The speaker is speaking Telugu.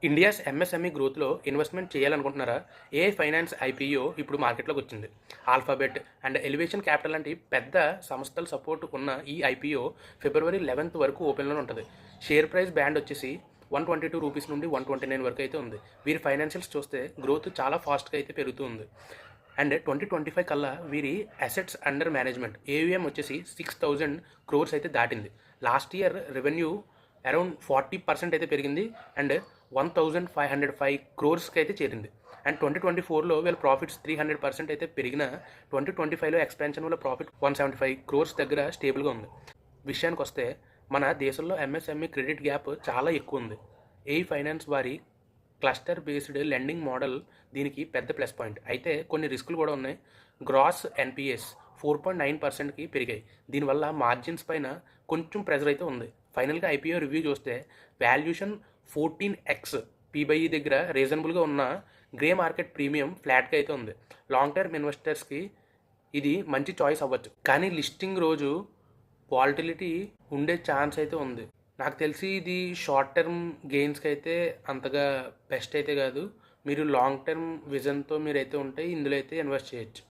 ఇండియాస్ ఎంఎస్ఎంఈ గ్రోత్లో ఇన్వెస్ట్మెంట్ చేయాలనుకుంటున్నారా? ఏఐ ఫైనాన్స్ ఐపీఓ ఇప్పుడు మార్కెట్లోకి వచ్చింది. ఆల్ఫాబెట్ అండ్ ఎలివేషన్ క్యాపిటల్ లాంటి పెద్ద సంస్థల సపోర్ట్ ఉన్న ఈ ఐపీఓ ఫిబ్రవరి 11 వరకు ఓపెన్లోనే ఉంటుంది. షేర్ ప్రైస్ బ్యాండ్ వచ్చేసి ₹122 నుండి 129 వరకు అయితే ఉంది. వీరి ఫైనాన్షియల్స్ చూస్తే గ్రోత్ చాలా ఫాస్ట్గా అయితే పెరుగుతూ ఉంది. అండ్ 2025 కల్లా వీరి అసెట్స్ అండర్ మేనేజ్మెంట్ ఏయుఎం వచ్చేసి 6,000 crores అయితే దాటింది. లాస్ట్ ఇయర్ రెవెన్యూ అరౌండ్ 40% అయితే పెరిగింది అండ్ 1,505 crores అయితే చేరింది. అండ్ 2024లో వీళ్ళ ప్రాఫిట్స్ 300% అయితే పెరిగిన 2025లో ఎక్స్పాన్షన్ వల్ల ప్రాఫిట్ 175 crores దగ్గర స్టేబుల్గా ఉంది. విషయానికి వస్తే మన దేశంలో ఎంఎస్ఎంఈ క్రెడిట్ గ్యాప్ చాలా ఎక్కువ ఉంది. ఏ ఫైనాన్స్ వారి క్లస్టర్ బేస్డ్ లెండింగ్ మోడల్ దీనికి పెద్ద ప్లస్ పాయింట్. అయితే కొన్ని రిస్కులు కూడా ఉన్నాయి. గ్రాస్ ఎన్పిఎస్ 4.9%కి పెరిగాయి. దీనివల్ల మార్జిన్స్ పైన కొంచెం ప్రెజర్ అయితే ఉంది. ఫైనల్గా ఐపీఓ రివ్యూ చూస్తే వాల్యుయేషన్ 14x పీబైఈ దగ్గర రీజనబుల్గా ఉన్న గ్రే మార్కెట్ ప్రీమియం ఫ్లాట్గా అయితే ఉంది. లాంగ్ టర్మ్ ఇన్వెస్టర్స్కి ఇది మంచి చాయిస్ అవ్వచ్చు. కానీ లిస్టింగ్ రోజు వాలటిలిటీ ఉండే ఛాన్స్ అయితే ఉంది. నాకు తెలిసి ఇది షార్ట్ టర్మ్ గెయిన్స్కి అయితే అంతగా బెస్ట్ అయితే కాదు. మీరు లాంగ్ టర్మ్ విజన్తో మీరైతే ఉంటే ఇందులో అయితే ఇన్వెస్ట్ చేయొచ్చు.